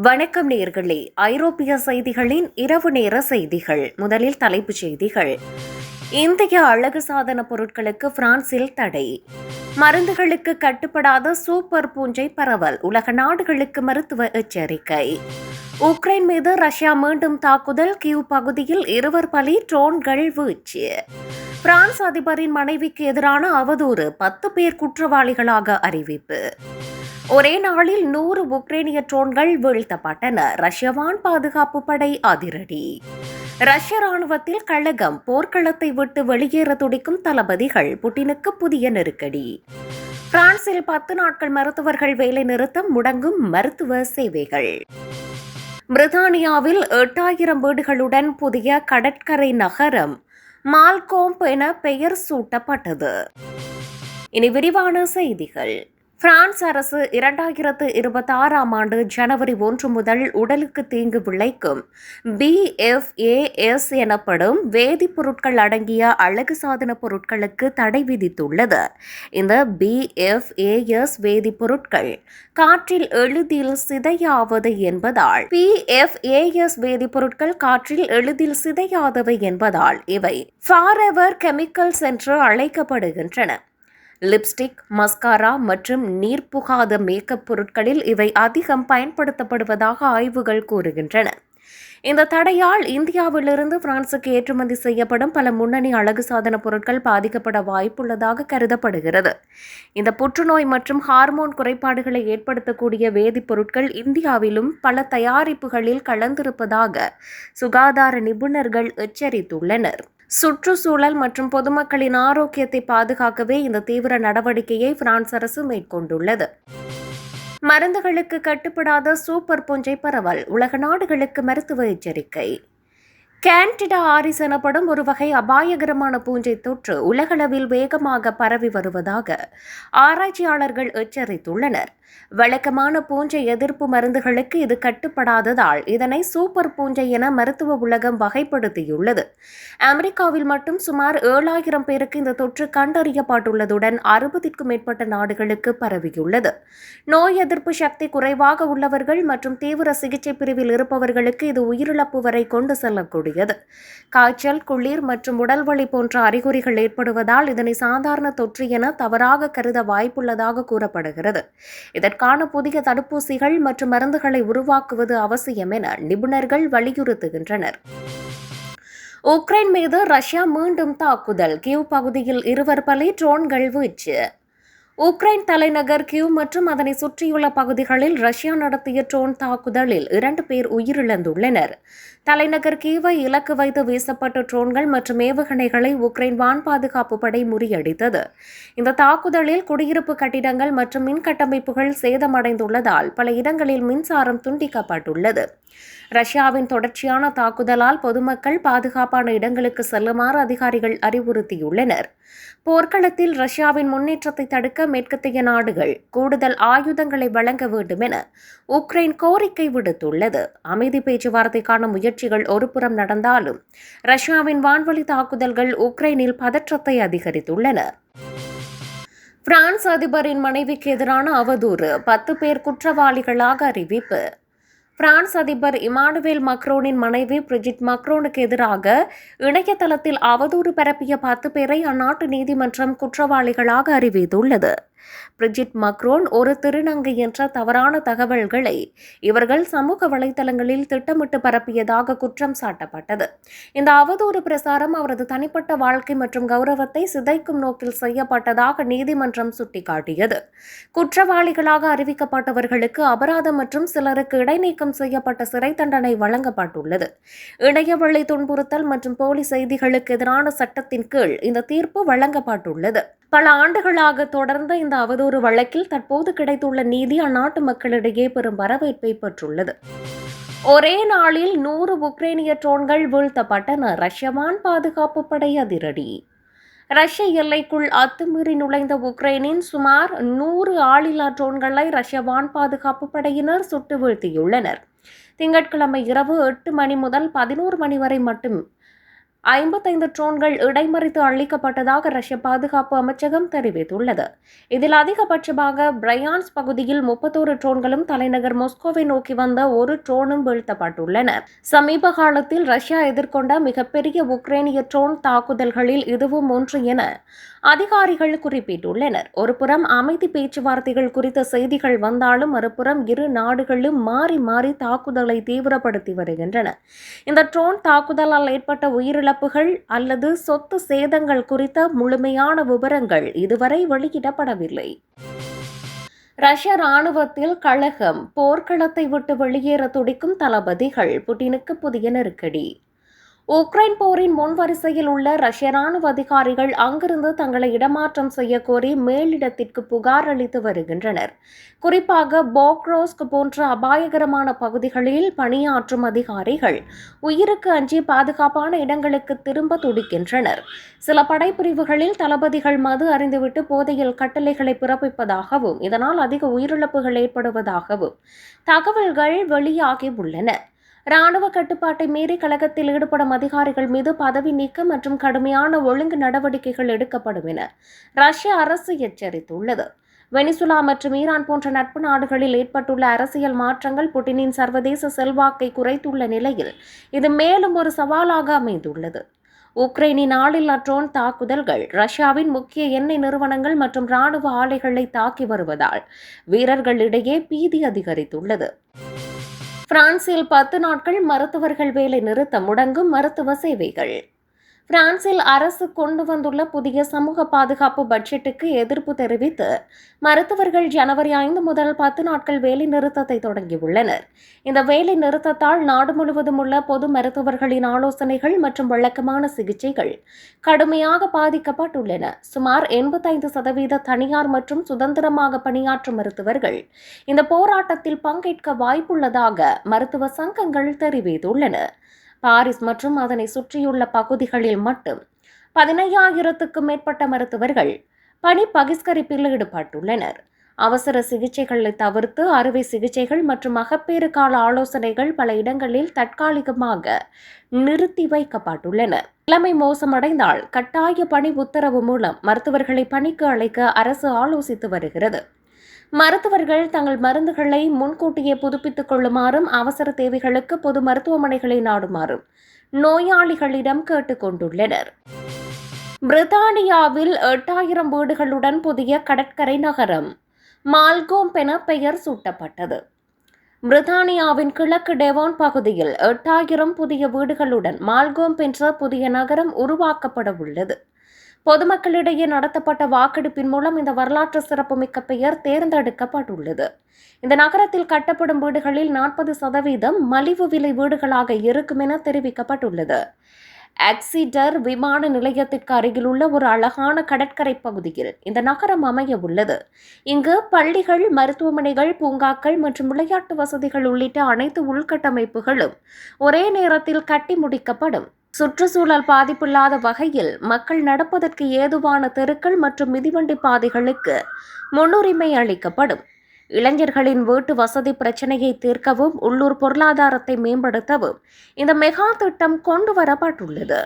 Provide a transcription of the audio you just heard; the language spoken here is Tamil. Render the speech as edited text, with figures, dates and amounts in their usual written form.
வணக்கம் நேயர்களே. ஐரோப்பிய செய்திகளின் இரவு நேர செய்திகள். முதலில் தலைப்புச் செய்திகள். இந்திய அழகு சாதன பொருட்களுக்கு பிரான்சில் தடை. மருந்துகளுக்கு கட்டுப்படாத சூப்பர் பூஞ்சை பரவல். உலக நாடுகளுக்கு மருத்துவ எச்சரிக்கை. உக்ரைன் மீது ரஷ்யா மீண்டும் தாக்குதல். கீவ் பகுதியில் 2 பலி. ட்ரோன்கள் வீழ்ச்சி. பிரான்ஸ் அதிபரின் மனைவிக்கு எதிரான அவதூறு. 10 பேர் குற்றவாளிகளாக அறிவிப்பு. ஒரே நாளில் 100 உக்ரைனிய ட்ரோன்கள் வீழ்த்தப்பட்டன. ரஷ்ய வான் பாதுகாப்பு படை அதிரடி. ரஷ்ய ராணுவத்தில் கழகம். போர்க்களத்தை விட்டு வெளியேற துடிக்கும் தளபதிகள். புட்டினுக்கு புதிய நெருக்கடி. பிரான்சில் 10 நாட்கள் மருத்துவர்கள் வேலை நிறுத்தம். முடங்கும் மருத்துவ சேவைகள். பிரித்தானியாவில் 8000 வீடுகளுடன் புதிய கடற்கரை நகரம் மால்கோம்ப் என பெயர் சூட்டப்பட்டது. இனி விரிவான செய்திகள். பிரான்ஸ் அரசு 2026ஆம் ஆண்டு ஜனவரி 1 முதல் உடலுக்கு தீங்கு விளைக்கும் BFAS எனப்படும் வேதிப்பொருட்கள் அடங்கிய அழகு சாதன பொருட்களுக்கு தடை விதித்துள்ளது. இந்த BFAS வேதிப்பொருட்கள் காற்றில் எளிதில் சிதையாவது என்பதால் PFAS வேதிப்பொருட்கள் காற்றில் எளிதில் சிதையாதவை என்பதால் இவை ஃபாரெவர் கெமிக்கல்ஸ் என்று அழைக்கப்படுகின்றன. லிப்ஸ்டிக், மஸ்காரா மற்றும் நீர்ப்புகாத மேக்கப் பொருட்களில் இவை அதிகம் பயன்படுத்தப்படுவதாக ஆய்வுகள் கூறுகின்றன. இந்த தடையால் இந்தியாவிலிருந்து பிரான்சுக்கு ஏற்றுமதி செய்யப்படும் பல முன்னணி அழகு சாதன பொருட்கள் பாதிக்கப்பட வாய்ப்புள்ளதாக கருதப்படுகிறது. இந்த புற்றுநோய் மற்றும் ஹார்மோன் குறைபாடுகளை ஏற்படுத்தக்கூடிய வேதிப்பொருட்கள் இந்தியாவிலும் பல தயாரிப்புகளில் கலந்திருப்பதாக சுகாதார நிபுணர்கள் எச்சரித்துள்ளனர். சுற்றுச்சூழல் மற்றும் பொதுமக்களின் ஆரோக்கியத்தை பாதுகாக்கவே இந்த தீவிர நடவடிக்கையை பிரான்ஸ் அரசு மேற்கொண்டுள்ளது. மருந்துகளுக்கு கட்டுப்படாத சூப்பர் பூஞ்சை பரவல். உலக நாடுகளுக்கு மருத்துவ எச்சரிக்கை. கேண்டிடா ஆரிஸ் எனப்படும் ஒரு வகை அபாயகரமான பூஞ்சை தொற்று உலகளவில் வேகமாக பரவி வருவதாக ஆராய்ச்சியாளர்கள் எச்சரித்துள்ளனர். வழக்கமான பூஞ்சை எதிர்ப்பு மருந்துகளுக்கு இது கட்டுப்படாததால் இதனை சூப்பர் பூஞ்சை என மருத்துவ உலகம் வகைப்படுத்தியுள்ளது. அமெரிக்காவில் மட்டும் சுமார் 7000 பேருக்கு இந்த தொற்று கண்டறியப்பட்டுள்ளதுடன் 60க்கும் மேற்பட்ட நாடுகளுக்கு பரவியுள்ளது. நோய் எதிர்ப்பு சக்தி குறைவாக உள்ளவர்கள் மற்றும் தீவிர சிகிச்சை பிரிவில் இருப்பவர்களுக்கு இது உயிரிழப்பு வரை கொண்டு செல்லக்கூடியது. காய்ச்சல், குளிர் மற்றும் உடல்வலி போன்ற அறிகுறிகள் ஏற்படுவதால் இதனை சாதாரண தொற்று என தவறாக கருத வாய்ப்புள்ளதாக கூறப்படுகிறது. இதற்கான புதிய தடுப்பூசிகள் மற்றும் மருந்துகளை உருவாக்குவது அவசியம் என நிபுணர்கள் வலியுறுத்துகின்றனர். உக்ரைன் மீது ரஷ்யா மீண்டும் தாக்குதல். கீவ் பகுதியில் 2 பலி. ட்ரோன்கள் வீழ்ச்சி. உக்ரைன் தலைநகர் கியூ மற்றும் அதனை சுற்றியுள்ள பகுதிகளில் ரஷ்யா நடத்திய ட்ரோன் தாக்குதலில் 2 பேர் உயிரிழந்துள்ளனர். தலைநகர் கீவை இலக்கு வைத்து வீசப்பட்ட ட்ரோன்கள் மற்றும் ஏவுகணைகளை உக்ரைன் வான் பாதுகாப்பு படை முறியடித்தது. இந்த தாக்குதலில் குடியிருப்பு கட்டிடங்கள் மற்றும் மின் கட்டமைப்புகள் சேதமடைந்துள்ளதால் பல இடங்களில் மின்சாரம் துண்டிக்கப்பட்டுள்ளது. ரஷ்யாவின் தொடர்ச்சியான தாக்குதலால் பொதுமக்கள் பாதுகாப்பான இடங்களுக்கு செல்லுமாறு அதிகாரிகள் அறிவுறுத்தியுள்ளனர். போர்க்களத்தில் ரஷ்யாவின் முன்னேற்றத்தை தடுக்க மேற்கத்திய நாடுகள் கூடுதல் ஆயுதங்களை வழங்க வேண்டும் என உக்ரைன் கோரிக்கை விடுத்துள்ளது. அமைதி பேச்சுவார்த்தைக்கான முயற்சிகள் ஒருபுறம் நடந்தாலும் ரஷ்யாவின் வான்வழி தாக்குதல்கள் உக்ரைனில் பதற்றத்தை அதிகரித்துள்ளன. பிரான்ஸ் அதிபரின் மனைவிக்கு எதிரான அவதூறு. 10 பேர் குற்றவாளிகளாக அறிவிப்பு. பிரான்ஸ் அதிபர் இமானுவேல் மக்ரோனின் மனைவி பிரிஜிட் மக்ரோனுக்கு எதிராக இணையதளத்தில் அவதூறு பரப்பிய 10 பேரை அந்நாட்டு நீதிமன்றம் குற்றவாளிகளாக அறிவித்துள்ளது. பிரிஜிட் மக்ரோன் ஒரு திருநங்கை என்ற தவறான தகவல்களை இவர்கள் சமூக வலைதளங்களில் திட்டமிட்டு பரப்பியதாக குற்றம் சாட்டப்பட்டது. இந்த அவதூறு பிரசாரம் அவரது தனிப்பட்ட வாழ்க்கை மற்றும் கௌரவத்தை சிதைக்கும் நோக்கில் செய்யப்பட்டதாக நீதிமன்றம் சுட்டிக்காட்டியது. குற்றவாளிகளாக அறிவிக்கப்பட்டவர்களுக்கு அபராதம் மற்றும் சிலருக்கு இடைநீக்கம் செய்யப்பட்ட சிறை தண்டனை வழங்கப்பட்டுள்ளது. இணையவழி துன்புறுத்தல் மற்றும் போலி செய்திகளுக்கு எதிரான சட்டத்தின் கீழ் இந்த தீர்ப்பு வழங்கப்பட்டுள்ளது. பல ஆண்டுகளாக தொடர்ந்த இந்த அவதூறு வழக்கில் தற்போது கிடைத்துள்ள நீதி அந்நாட்டு மக்களிடையே பெரும் வரவேற்பை பெற்றுள்ளது. ஒரே நாளில் 100 உக்ரைனிய ட்ரோன்கள் வீழ்த்தப்பட்டன. ரஷ்ய வான் பாதுகாப்பு படை அதிரடி. ரஷ்ய எல்லைக்குள் அத்துமீறி நுழைந்த உக்ரைனின் சுமார் 100 ஆளில்லா ட்ரோன்களை ரஷ்ய வான் பாதுகாப்பு படையினர் சுட்டு வீழ்த்தியுள்ளனர். திங்கட்கிழமை இரவு 8 மணி முதல் 11 மணி வரை மட்டும் 55 ட்ரோன்கள் இடைமறித்து அளிக்கப்பட்டதாக ரஷ்ய பாதுகாப்பு அமைச்சகம் தெரிவித்துள்ளது. இதில் அதிகபட்சமாக பிரையான்ஸ் பகுதியில் 31 ட்ரோன்களும் தலைநகர் மாஸ்கோவை நோக்கி வந்த ஒரு ட்ரோனும் வீழ்த்தப்பட்டுள்ளன. சமீப காலத்தில் ரஷ்யா எதிர்கொண்ட மிகப்பெரிய உக்ரைனிய ட்ரோன் தாக்குதல்களில் இதுவும் ஒன்று என அதிகாரிகள் குறிப்பிட்டுள்ளனர். ஒருபுறம் அமைதி பேச்சுவார்த்தைகள் குறித்த செய்திகள் வந்தாலும் மறுபுறம் இரு நாடுகளும் மாறி மாறி தாக்குதலை தீவிரப்படுத்தி வருகின்றன. இந்த ட்ரோன் தாக்குதலால் ஏற்பட்ட உயிரிழப்புகள் அல்லது சொத்து சேதங்கள் குறித்த முழுமையான விவரங்கள் இதுவரை வெளியிடப்படவில்லை. ரஷ்ய ராணுவத்தில் கழகம், போர்க்களத்தை விட்டு வெளியேற துடிக்கும் தளபதிகள், புட்டினுக்கு புதிய நெருக்கடி. உக்ரைன் போரின் முன்வரிசையில் உள்ள ரஷ்ய ராணுவ அதிகாரிகள் அங்கிருந்து தங்களை இடமாற்றம் செய்ய கோரி மேலிடத்திற்கு புகார் அளித்து வருகின்றனர். குறிப்பாக போக்ரோஸ்க் போன்ற அபாயகரமான பகுதிகளில் பணியாற்றும் அதிகாரிகள் உயிருக்கு அஞ்சி பாதுகாப்பான இடங்களுக்கு திரும்ப துடிக்கின்றனர். சில படைப்பிரிவுகளில் தளபதிகள் மது அறிந்துவிட்டு போதையில் கட்டளைகளை பிறப்பிப்பதாகவும் இதனால் அதிக உயிரிழப்புகள் ஏற்படுவதாகவும் தகவல்கள் வெளியாகி உள்ளன. ராணுவ கட்டுப்பாட்டை மீறி கழகத்தில் ஈடுபடும் அதிகாரிகள் மீது பதவி நீக்கம் மற்றும் கடுமையான ஒழுங்கு நடவடிக்கைகள் எடுக்கப்படும் என ரஷ்ய அரசு எச்சரித்துள்ளது. வெனிசுலா மற்றும் ஈரான் போன்ற நட்பு நாடுகளில் ஏற்பட்டுள்ள அரசியல் மாற்றங்கள் புட்டினின் சர்வதேச செல்வாக்கை குறைத்துள்ள நிலையில் இது மேலும் ஒரு சவாலாக அமைந்துள்ளது. உக்ரைனின் ஆளில்லா ட்ரோன் தாக்குதல்கள் ரஷ்யாவின் முக்கிய எண்ணெய் நிறுவனங்கள் மற்றும் ராணுவ ஆலைகளை தாக்கி வருவதால் வீரர்களிடையே பீதி அதிகரித்துள்ளது. பிரான்சில் 10 நாட்கள் மருத்துவர்கள் வேலை நிறுத்தம், முடங்கும் மருத்துவ சேவைகள். பிரான்சில் அரசு கொண்டு வந்துள்ள புதிய சமூக பாதுகாப்பு பட்ஜெட்டுக்கு எதிர்ப்பு தெரிவித்து மருத்துவர்கள் ஜனவரி 5 முதல் 10 நாட்கள் வேலை நிறுத்தத்தை தொடங்கியுள்ளனர். இந்த வேலை நிறுத்தத்தால் நாடு முழுவதும் உள்ள பொது மருத்துவர்களின் ஆலோசனைகள் மற்றும் வழக்கமான சிகிச்சைகள் கடுமையாக பாதிக்கப்பட்டுள்ளன. சுமார் 85% தனியார் மற்றும் சுதந்திரமாக பணியாற்றும் மருத்துவர்கள் இந்த போராட்டத்தில் பங்கேற்க வாய்ப்புள்ளதாக மருத்துவ சங்கங்கள் தெரிவித்துள்ளன. பாரிஸ் மற்றும் அதனை சுற்றியுள்ள பகுதிகளில் மட்டும் 15,000க்கும் மேற்பட்ட மருத்துவர்கள் பணி பகிஷ்கரிப்பில் ஈடுபட்டுள்ளனர். அவசர சிகிச்சைகளை தவிர்த்து அறுவை சிகிச்சைகள் மற்றும் மகப்பேறு கால ஆலோசனைகள் பல இடங்களில் தற்காலிகமாக நிறுத்தி வைக்கப்பட்டுள்ளன. நிலைமை மோசமடைந்தால் கட்டாய பணி உத்தரவு மூலம் மருத்துவர்களை பணிக்கு அழைக்க அரசு ஆலோசித்து வருகிறது. மருத்துவர்கள் தங்கள் மருந்துகளை முன்கூட்டியே புதுப்பித்துக் கொள்ளுமாறும் அவசர தேவைகளுக்கு பொது மருத்துவமனைகளை நாடுமாறும் நோயாளிகளிடம் கேட்டுக் கொண்டுள்ளனர். பிரித்தானியாவில் 8000 வீடுகளுடன் புதிய கடற்கரை நகரம் மால்கோம் என பெயர் சூட்டப்பட்டது. பிரித்தானியாவின் கிழக்கு டெவோன் பகுதியில் 8000 புதிய வீடுகளுடன் மால்கோம் என்ற புதிய நகரம் உருவாக்கப்பட உள்ளது. பொதுமக்களிடையே நடத்தப்பட்ட வாக்கெடுப்பின் மூலம் இந்த வரலாற்று சிறப்புமிக்க பெயர் தேர்ந்தெடுக்கப்பட்டுள்ளது. இந்த நகரத்தில் கட்டப்படும் வீடுகளில் 40% மலிவு விலை வீடுகளாக இருக்கும் என தெரிவிக்கப்பட்டுள்ளது. எக்ஸிடர் விமான நிலையத்திற்கு அருகிலுள்ள ஒரு அழகான கடற்கரை பகுதியில் இந்த நகரம் அமைய உள்ளது. இங்கு பள்ளிகள், மருத்துவமனைகள், பூங்காக்கள் மற்றும் விளையாட்டு வசதிகள் உள்ளிட்ட அனைத்து உள்கட்டமைப்புகளும் ஒரே நேரத்தில் கட்டி முடிக்கப்படும். சுற்றுச்சூழல் பாதிப்பில்லாத வகையில் மக்கள் நடப்பதற்கு ஏதுவான தெருக்கள் மற்றும் மிதிவண்டி பாதைகளுக்கு முன்னுரிமை அளிக்கப்படும். இளைஞர்களின் வீட்டு வசதி பிரச்சினையை தீர்க்கவும் உள்ளூர் பொருளாதாரத்தை மேம்படுத்தவும் இந்த மெகா திட்டம் கொண்டு வரப்பட்டுள்ளது.